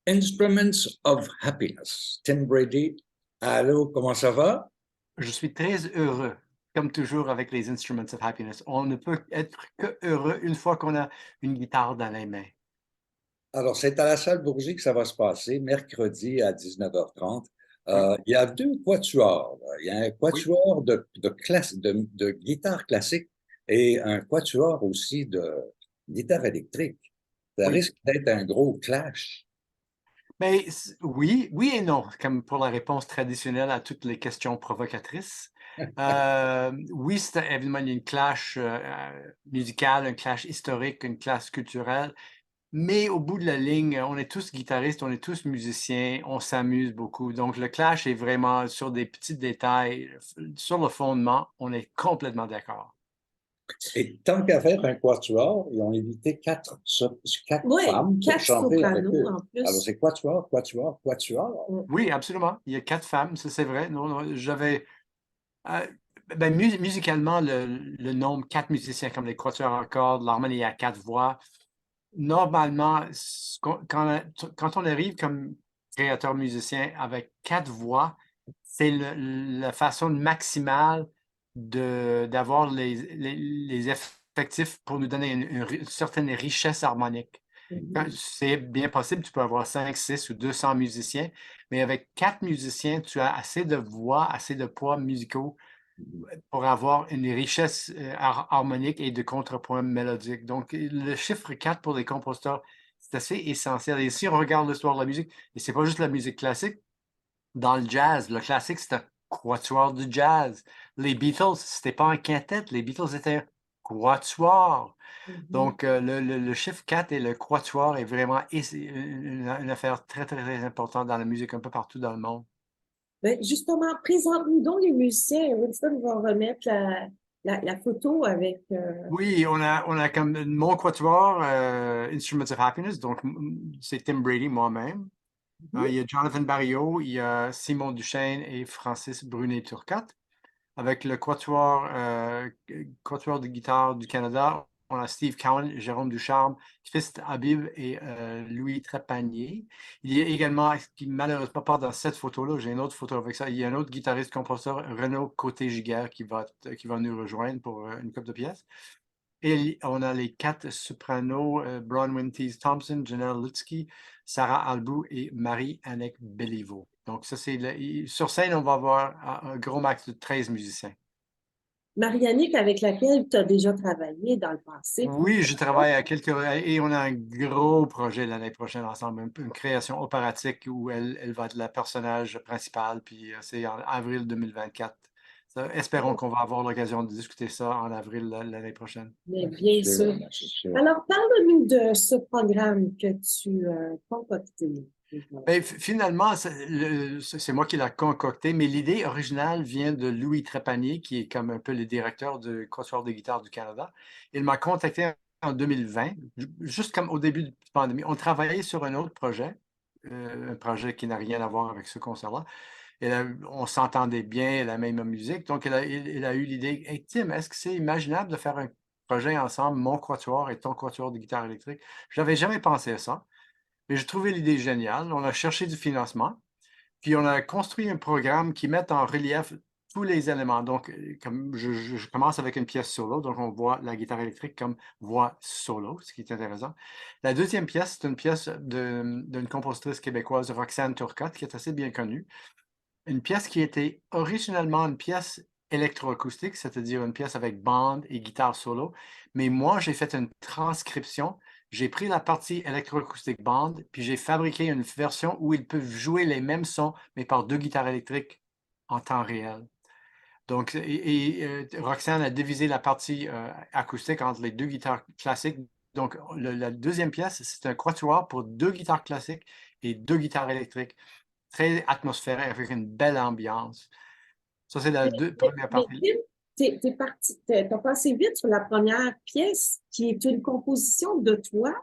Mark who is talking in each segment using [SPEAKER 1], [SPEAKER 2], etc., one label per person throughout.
[SPEAKER 1] Instruments of Happiness. Tim Brady. Allô, comment ça va?
[SPEAKER 2] Je suis très heureux, comme toujours avec les Instruments of Happiness. On ne peut être que heureux une fois qu'on a une guitare dans les mains.
[SPEAKER 1] Alors, c'est à la salle Bourgie que ça va se passer, mercredi à 19h30.
[SPEAKER 2] Oui,
[SPEAKER 1] Il y a deux quatuors, là. Il y a un
[SPEAKER 2] oui,
[SPEAKER 1] quatuor de guitare classique et un quatuor aussi de guitare électrique. Ça
[SPEAKER 2] oui.
[SPEAKER 1] risque d'être un gros clash.
[SPEAKER 2] Mais oui, oui et non, comme pour la réponse traditionnelle à toutes les questions provocatrices. Oui, c'est évidemment il y a une clash musicale, un clash historique, une clash culturelle. Mais au bout de la ligne, on est tous guitaristes, on est tous musiciens, on s'amuse beaucoup. Donc le clash est vraiment sur des petits détails. Sur le fondement, on est complètement d'accord.
[SPEAKER 1] Et tant qu'à faire un quatuor, ils ont invité quatre
[SPEAKER 3] Oui,
[SPEAKER 1] femmes pour
[SPEAKER 3] quatre
[SPEAKER 1] chanter avec
[SPEAKER 3] sopranos
[SPEAKER 1] eux.
[SPEAKER 3] en
[SPEAKER 1] Alors,
[SPEAKER 3] plus.
[SPEAKER 1] c'est quatuor, quatuor, quatuor.
[SPEAKER 2] Oui, absolument. Il y a 4 femmes, ça c'est vrai. Non, non, heu, musicalement, le nombre 4 musiciens comme les quatuors à cordes, l'harmonie à 4 voix, normalement, ce qu'on quand on arrive comme créateur musicien avec 4 voix, c'est la façon maximale d'avoir les effectifs pour nous donner une certaine richesse harmonique. Quand
[SPEAKER 3] Mhm.
[SPEAKER 2] c'est bien possible, tu peux avoir 5, 6 ou 200 musiciens, mais avec 4 musiciens, tu as assez de voix, assez de poids musicaux pour avoir une richesse harmonique et de contrepoint mélodique. Donc, le chiffre 4 pour les compositeurs, c'est assez essentiel. Et si on regarde l'histoire de la musique, et c'est pas juste la musique classique, dans le jazz, le classique, c'est un quatuor de jazz. Les Beatles, c'était pas un quintet, les Beatles étaient un quatuor.
[SPEAKER 3] Mhm.
[SPEAKER 2] Donc, le chiffre 4 et le quatuor est vraiment une affaire très, très, très importante dans la musique un peu partout dans le monde.
[SPEAKER 3] Ben, justement, présente-nous donc les musiciens. Winston va remettre la photo avec.
[SPEAKER 2] Oui, on a comme mon quatuor, Instruments of Happiness, donc c'est Tim Brady, moi-même. Il y a Jonathan Barrio, il y a Simon Duchesne et Francis Brunet-Turcotte. Avec le quatuor de guitare du Canada, on a Steve Cowan, Jérôme Ducharme, Christ Habib et Louis Trépanier. Il y a également, qui malheureusement pas dans cette photo-là, j'ai une autre photo avec ça, il y a un autre guitariste compositeur, Renaud Côté-Giguère, qui va nous rejoindre pour une couple de pièces. Et on a les 4 sopranos, Bronwyn Teese Thompson, Janelle Lutzky, Sarah Albou et Marie-Annette Béliveau. Donc ça, sur scène, on va avoir un gros max de 13 musiciens.
[SPEAKER 3] Marianique, avec laquelle tu as déjà travaillé dans le passé.
[SPEAKER 2] Oui, je travaille à quelques et on a un gros projet l'année prochaine ensemble, une création opératique où elle va être la personnage principale, puis c'est en avril 2024. Espérons qu'on va avoir l'occasion de discuter ça en avril l'année prochaine.
[SPEAKER 3] Mais bien sûr.
[SPEAKER 1] C'est sûr.
[SPEAKER 3] Alors, parle-nous de ce programme que tu as concocté.
[SPEAKER 2] Ben, finalement, c'est moi qui l'ai concocté, mais l'idée originale vient de Louis Trépanier, qui est comme un peu le directeur du Quatuor de guitare du Canada. Il m'a contacté en 2020, juste comme au début de la pandémie. On travaillait sur un projet qui n'a rien à voir avec ce concert-là. On s'entendait bien, la même musique. Donc, il a eu l'idée, hey, Tim, est-ce que c'est imaginable de faire un projet ensemble, mon quatuor et ton quatuor de guitare électrique? Je n'avais jamais pensé à ça. Mais j'ai trouvé l'idée géniale. On a cherché du financement, puis on a construit un programme qui met en relief tous les éléments. Donc, comme je commence avec une pièce solo, donc on voit la guitare électrique comme voix solo, ce qui est intéressant. La deuxième pièce, c'est une pièce d'une compositrice québécoise, Roxane Turcotte, qui est assez bien connue. Une pièce qui était originellement une pièce électroacoustique, c'est-à-dire une pièce avec bande et guitare solo. Mais moi, j'ai fait une transcription. J'ai pris la partie électroacoustique bande, puis j'ai fabriqué une version où ils peuvent jouer les mêmes sons, mais par deux guitares électriques en temps réel. Donc, Roxane a divisé la partie acoustique entre les deux guitares classiques. Donc, la deuxième pièce, c'est un quatuor pour deux guitares classiques et deux guitares électriques très atmosphérique, avec une belle ambiance. Ça, c'est la première
[SPEAKER 3] Mais
[SPEAKER 2] partie.
[SPEAKER 3] Tim, t'es parti, t'as passé vite sur la première pièce, qui est une composition de toi,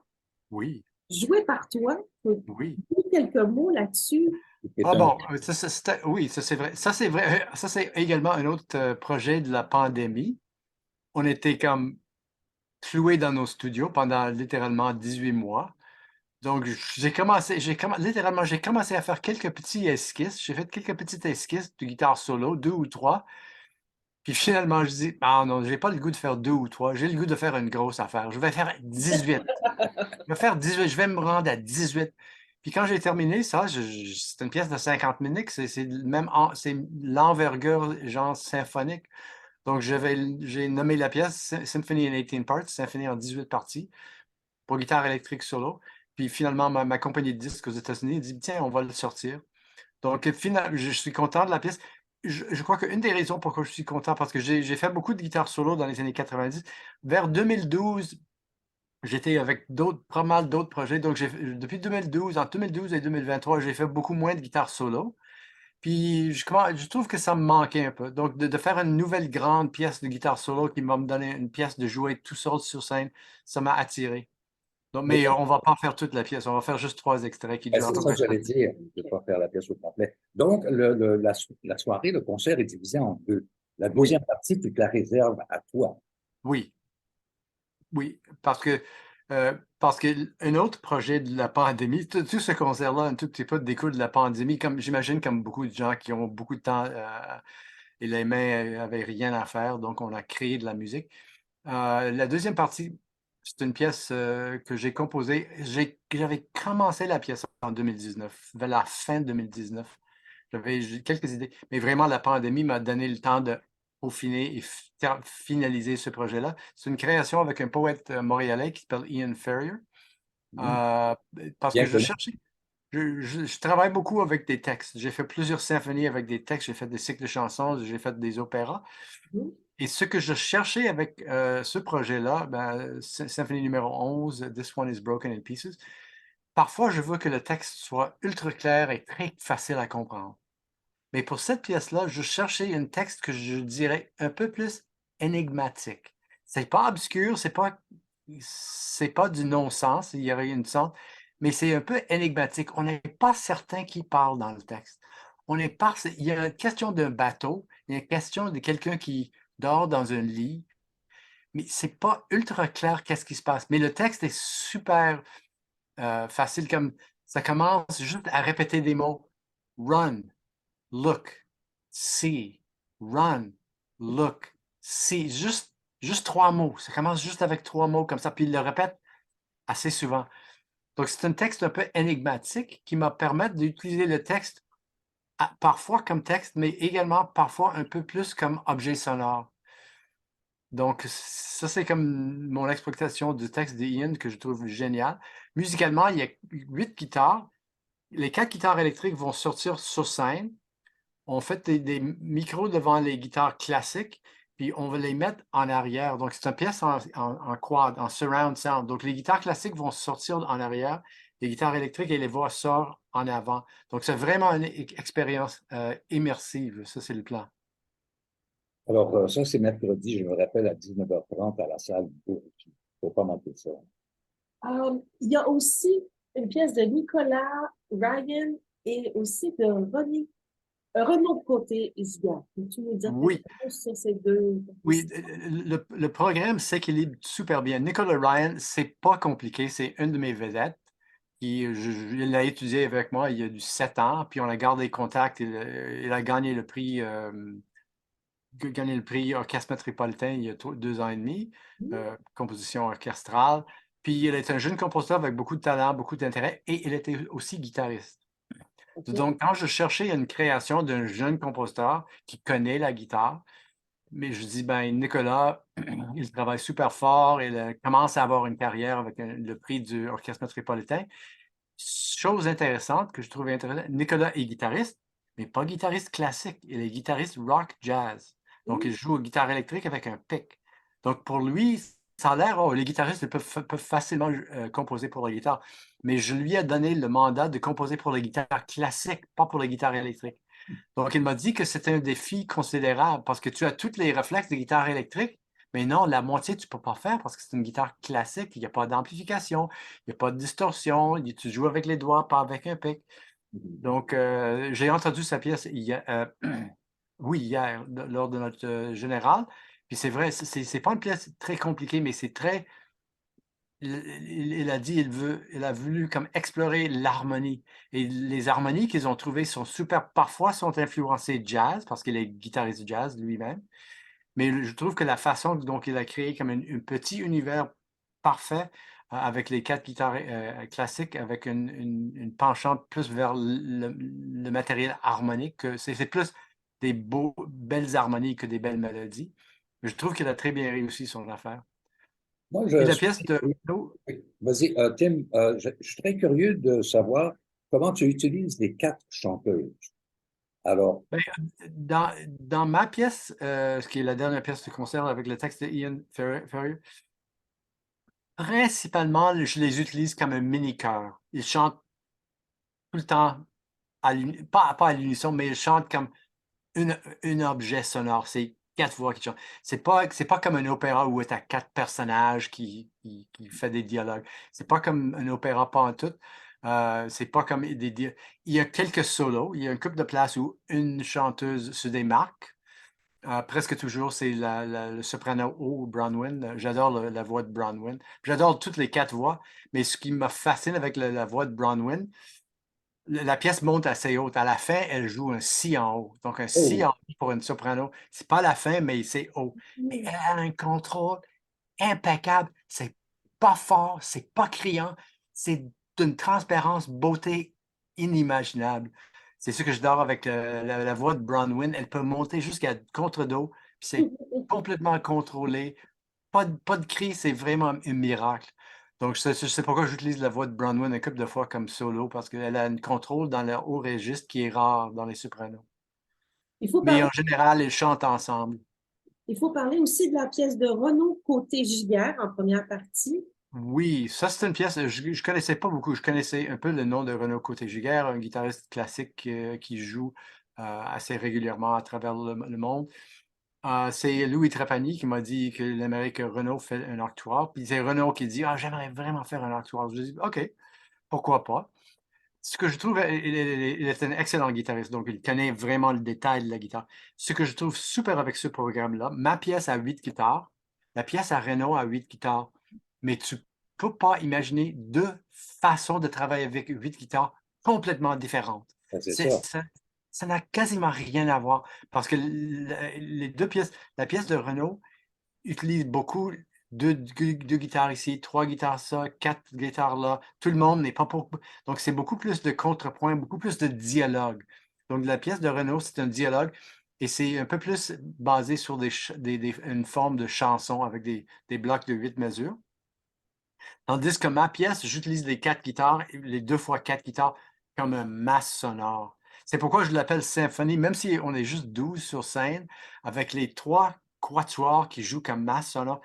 [SPEAKER 2] Oui,
[SPEAKER 3] jouée par toi. Peux
[SPEAKER 2] oui.
[SPEAKER 3] dire quelques mots là-dessus?
[SPEAKER 2] Ah bon, oui, ça c'est vrai. Ça c'est vrai. Ça c'est également un autre projet de la pandémie. On était comme cloués dans nos studios pendant littéralement 18 mois. Donc, littéralement, j'ai commencé à faire quelques petits esquisses. J'ai fait quelques petites esquisses de guitare solo, 2 ou 3. Puis finalement, je dis, ah non, j'ai pas le goût de faire 2 ou 3. J'ai le goût de faire une grosse affaire. Je vais faire 18. Je vais faire 18. Je vais me rendre à 18. Puis quand j'ai terminé ça, c'est une pièce de 50 minutes. C'est l'envergure genre symphonique. Donc, j'ai nommé la pièce Symphony in 18 Parts, symphonie en 18 parties, pour guitare électrique solo. Puis finalement, ma compagnie de disques aux États-Unis dit, tiens, on va le sortir. Donc, finalement, je suis content de la pièce. Je crois qu'une des raisons pourquoi je suis content, parce que j'ai fait beaucoup de guitare solo dans les années 90. Vers 2012, j'étais avec pas mal d'autres projets. Donc, depuis 2012, en 2012 et 2023, j'ai fait beaucoup moins de guitare solo. Puis, je trouve que ça me manquait un peu. Donc, de faire une nouvelle grande pièce de guitare solo qui va me donner une pièce de jouer tout seul sur scène, ça m'a attiré. Donc,
[SPEAKER 1] Oui,
[SPEAKER 2] mais on va pas faire toute la pièce. On va faire juste 3 extraits qui durent à
[SPEAKER 1] c'est
[SPEAKER 2] peu
[SPEAKER 1] ça
[SPEAKER 2] près
[SPEAKER 1] que j'allais dire, je ne vais pas faire la pièce au complet. Donc, la soirée, le concert est divisé en deux. La
[SPEAKER 2] Oui,
[SPEAKER 1] deuxième partie, tu te la réserves à toi.
[SPEAKER 2] oui. Oui, parce qu'un autre projet de la pandémie, tout ce concert-là, un tout petit peu découle de la pandémie, comme j'imagine, comme beaucoup de gens qui ont beaucoup de temps et les mains avaient rien à faire, donc on a créé de la musique. La deuxième partie, c'est une pièce que j'ai composée. J'avais commencé la pièce en 2019, vers la fin 2019. J'ai quelques idées, mais vraiment, la pandémie m'a donné le temps de peaufiner et finaliser ce projet-là. C'est une création avec un poète montréalais qui s'appelle Ian Ferrier.
[SPEAKER 1] Mhm.
[SPEAKER 2] Euh, Parce que
[SPEAKER 1] Bien
[SPEAKER 2] je
[SPEAKER 1] connu.
[SPEAKER 2] cherchais, je travaille beaucoup avec des textes. J'ai fait plusieurs symphonies avec des textes, j'ai fait des cycles de chansons, j'ai fait des opéras.
[SPEAKER 3] Mhm.
[SPEAKER 2] Et ce que je cherchais avec ce projet-là, symphonie numéro 11, This One is Broken in Pieces, parfois je veux que le texte soit ultra clair et très facile à comprendre. Mais pour cette pièce-là, je cherchais un texte que je dirais un peu plus énigmatique. C'est pas obscur, c'est pas du non-sens, il y aurait une sens, mais c'est un peu énigmatique. On n'est pas certain qui parle dans le texte. On n'est pas, il y a une question d'un bateau, il y a une question de quelqu'un qui dort dans un lit, mais c'est pas ultra clair qu'est-ce qui se passe. Mais le texte est super facile, comme ça commence juste à répéter des mots. Run, look, see, run, look, see. Juste 3 mots. Ça commence juste avec 3 mots comme ça, puis il le répète assez souvent. Donc, c'est un texte un peu énigmatique qui m'a permis d'utiliser le texte parfois comme texte, mais également parfois un peu plus comme objet sonore. Donc, ça, c'est comme mon exploitation du texte d'Ian que je trouve génial. Musicalement, il y a 8 guitares. Les 4 guitares électriques vont sortir sur scène. On fait des micros devant les guitares classiques, puis on va les mettre en arrière. Donc, c'est une pièce en quad, en surround sound. Donc, les guitares classiques vont sortir en arrière, les guitares électriques et les voix sortent en avant. Donc, c'est vraiment une expérience immersive. Ça, c'est le plan.
[SPEAKER 1] Alors, ça, c'est mercredi, je me rappelle, à 19h30 à la salle du Bourg. Il ne faut pas manquer ça.
[SPEAKER 3] Il y a aussi une pièce de Nicolas Ryan et aussi de Renaud Côté-Isgard. Peux-tu nous dire quelque
[SPEAKER 2] Oui,
[SPEAKER 3] chose sur ces deux
[SPEAKER 2] oui,
[SPEAKER 3] artistes?
[SPEAKER 2] le programme s'équilibre super bien. Nicolas Ryan, c'est pas compliqué, c'est une de mes vedettes. Il a étudié avec moi il y a du 7 ans, puis on a gardé contact. Il a gagné le prix Orchestre métropolitain il y a 2 ans et demi, composition orchestrale. Puis il est un jeune compositeur avec beaucoup de talent, beaucoup d'intérêt, et il était aussi guitariste.
[SPEAKER 3] OK.
[SPEAKER 2] Donc, quand je cherchais une création d'un jeune compositeur qui connaît la guitare, mais je dis, ben, Nicolas, il travaille super fort, il commence à avoir une carrière avec le prix du Orchestre métropolitain. Chose intéressante que je trouvais intéressante, Nicolas est guitariste, mais pas guitariste classique. Il est guitariste rock jazz. Donc, il joue aux guitares électriques avec un pick. Donc, pour lui, ça a l'air, oh, les guitaristes peuvent facilement composer pour la guitare. Mais je lui ai donné le mandat de composer pour les guitares classiques, pas pour les guitares électriques. Donc, il m'a dit que c'était un défi considérable parce que tu as tous les réflexes de guitare électrique, mais non, la moitié, tu ne peux pas faire parce que c'est une guitare classique. Il n'y a pas d'amplification, il n'y a pas de distorsion. Tu joues avec les doigts, pas avec un pic. Donc, j'ai entendu sa pièce hier, oui, hier, lors de notre général. Puis c'est vrai, c'est pas une pièce très compliquée, mais c'est très. il a dit il a voulu comme explorer l'harmonie. Et les harmonies qu'ils ont trouvées sont super, parfois sont influencées jazz, parce qu'il est guitariste jazz lui-même. Mais je trouve que la façon dont il a créé comme un petit univers parfait avec les 4 guitares classiques, avec une penchant plus vers le matériel harmonique. C'est plus des belles harmonies que des belles mélodies. Je trouve qu'il a très bien réussi son affaire.
[SPEAKER 1] Moi,
[SPEAKER 2] Puis
[SPEAKER 1] je
[SPEAKER 2] la
[SPEAKER 1] suis...
[SPEAKER 2] pièce de Renaud,
[SPEAKER 1] Oui. Vas-y, Tim, je suis très curieux de savoir comment tu utilises les 4 chanteuses. Alors,
[SPEAKER 2] ben, dans ma pièce, ce qui est la dernière pièce du concert avec le texte de Ian Ferrier, principalement, je les utilise comme un mini-chœur. Ils chantent tout le temps, pas à l'unisson, mais ils chantent comme un objet sonore. C'est 4 voix qui chantent. C'est pas comme un opéra où tu as 4 personnages qui fait des dialogues. C'est pas comme un opéra, pas en tout. C'est pas comme il y a quelques solos. Il y a une couple de places où une chanteuse se démarque. Presque toujours, c'est le soprano haut, Bronwyn. J'adore la voix de Bronwyn. J'adore toutes les 4 voix, mais ce qui me fascine avec la voix de Bronwyn, la pièce monte assez haute. À la fin, elle joue un si en haut. Donc, un si
[SPEAKER 1] oh,
[SPEAKER 2] en haut pour une soprano, c'est pas la fin, mais c'est haut. Mais elle a un contrôle impeccable. C'est pas fort, c'est pas criant. C'est d'une transparence, beauté inimaginable. C'est ce que j'adore avec la voix de Bronwyn. Elle peut monter jusqu'à contre-dos, puis c'est complètement contrôlé. Pas de cri, c'est vraiment un miracle. Donc, je sais pourquoi j'utilise la voix de Bronwyn un couple de fois comme solo, parce qu'elle a un contrôle dans le haut registre qui est rare dans les sopranos.
[SPEAKER 3] Il faut
[SPEAKER 2] Mais
[SPEAKER 3] parler,
[SPEAKER 2] en général, ils chantent ensemble.
[SPEAKER 3] il faut parler aussi de la pièce de Renaud Côté-Giguère en première partie.
[SPEAKER 2] Oui, ça c'est une pièce, je connaissais pas beaucoup. Je connaissais un peu le nom de Renaud Côté-Giguère, un guitariste classique qui joue assez régulièrement à travers le monde. C'est Louis Trapani qui m'a dit qu'il aimerait que Renaud fait un octoire. Puis c'est Renaud qui dit: Ah, j'aimerais vraiment faire un octoire. Je dis: OK, pourquoi pas. Ce que je trouve, il est un excellent guitariste, donc il connaît vraiment le détail de la guitare. Ce que je trouve super avec ce programme-là, ma pièce a 8 guitares, la pièce à Renaud a 8 guitares, mais tu peux pas imaginer 2 façons de travailler avec 8 guitares complètement différentes.
[SPEAKER 1] ben, c'est
[SPEAKER 2] C'est,
[SPEAKER 1] ça.
[SPEAKER 2] ça n'a quasiment rien à voir parce que les 2 pièces, la pièce de Renaud utilise beaucoup deux guitares ici, 3 guitares ça, 4 guitares là. Tout le monde n'est pas pour. Donc, c'est beaucoup plus de contrepoint, beaucoup plus de dialogue. Donc, la pièce de Renaud, c'est un dialogue et c'est un peu plus basé sur une forme de chanson avec des blocs de 8 mesures. Tandis que ma pièce, j'utilise les 4 guitares, les 2 fois 4 guitares, comme un masse sonore. C'est pourquoi je l'appelle symphonie, même si on est juste 12 sur scène, avec les 3 quatuors qui jouent comme masse sonore.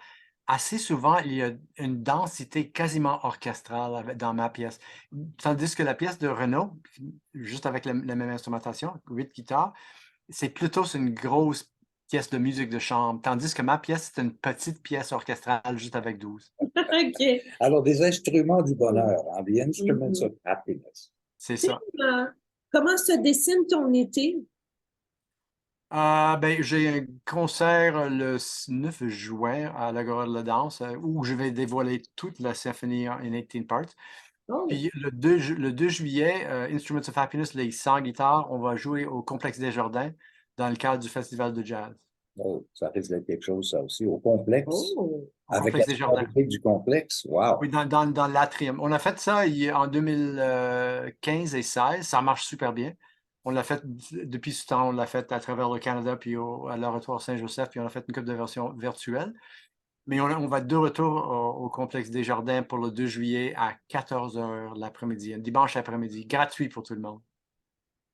[SPEAKER 2] Assez souvent, il y a une densité quasiment orchestrale dans ma pièce. Tandis que la pièce de Renaud, juste avec la même instrumentation, 8 guitares, c'est plutôt une grosse pièce de musique de chambre. Tandis que ma pièce, c'est une petite pièce orchestrale juste avec 12.
[SPEAKER 3] OK.
[SPEAKER 1] Alors, des instruments du bonheur, hein, the instruments
[SPEAKER 3] Mhm.
[SPEAKER 1] of happiness.
[SPEAKER 2] C'est ça.
[SPEAKER 3] Euh, Comment se dessine ton été?
[SPEAKER 2] Ben, j'ai un concert le 9 juin à l'Agora de la Danse où je vais dévoiler toute la symphonie in 18 parts.
[SPEAKER 3] Oh,
[SPEAKER 2] Puis le 2 juillet, Instruments of Happiness, les 100 guitares, on va jouer au Complexe des Jardins dans le cadre du Festival de jazz
[SPEAKER 1] Oh, ça risque d'être quelque chose, ça aussi, au complexe,
[SPEAKER 3] oh.
[SPEAKER 2] au
[SPEAKER 1] avec la
[SPEAKER 2] Complexe des Jardins.
[SPEAKER 1] sonorité du complexe. Wow!
[SPEAKER 2] Oui, dans l'atrium. On a fait ça en 2015 et 16. Ça marche super bien. On l'a fait depuis ce temps, on l'a fait à travers le Canada, puis à l'Oratoire Saint-Joseph, puis on a fait une couple de versions virtuelles. Mais on va de retour au Complexe des Jardins pour le 2 juillet à 14 heures l'après-midi, un dimanche après-midi, gratuit pour tout le monde.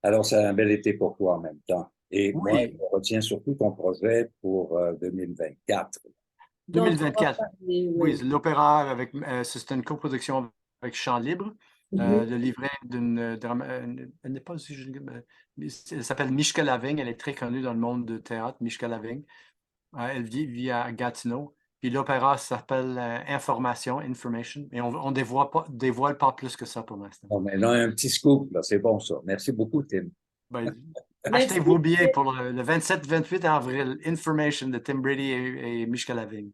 [SPEAKER 1] Alors, c'est un bel été pour toi en même temps. Et moi,
[SPEAKER 2] Oui,
[SPEAKER 1] je retiens surtout ton projet pour 2024.
[SPEAKER 3] Donc, on va
[SPEAKER 2] 2024.
[SPEAKER 3] parler,
[SPEAKER 2] Oui,
[SPEAKER 3] oui.
[SPEAKER 2] l'opéra c'est une coproduction avec Chant Libre.
[SPEAKER 3] Mhm.
[SPEAKER 2] Le livret d'une elle n'est pas aussi jeune, mais elle s'appelle Mishka Lavigne. Elle est très connue dans le monde du théâtre, Mishka Lavigne. Elle vit à Gatineau. Puis l'opéra s'appelle Information. Et on dévoile pas plus que ça pour l'instant.
[SPEAKER 1] Bon, maintenant, un petit scoop, là, c'est bon ça. Merci beaucoup, Tim.
[SPEAKER 2] Ben, achetez
[SPEAKER 3] Merci.
[SPEAKER 2] vos billets pour le 27-28 avril. Information de Tim Brady et Mishka Lavigne.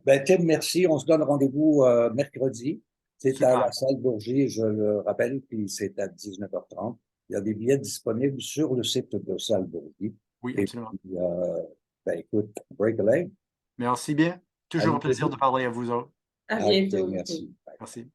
[SPEAKER 1] Ben, Tim, merci. On se donne rendez-vous mercredi. C'est à
[SPEAKER 2] Super.
[SPEAKER 1] la salle Bourgier, je le rappelle, puis c'est à 19h30. Il y a des billets disponibles sur le site de salle Bourgier.
[SPEAKER 2] Oui,
[SPEAKER 1] Et
[SPEAKER 2] absolument.
[SPEAKER 1] puis, ben, écoute, break a leg.
[SPEAKER 2] Merci bien. Toujours un plaisir de parler à vous autres.
[SPEAKER 3] À
[SPEAKER 1] Ah, ok,
[SPEAKER 3] bientôt.
[SPEAKER 1] merci. Bye.
[SPEAKER 2] Merci.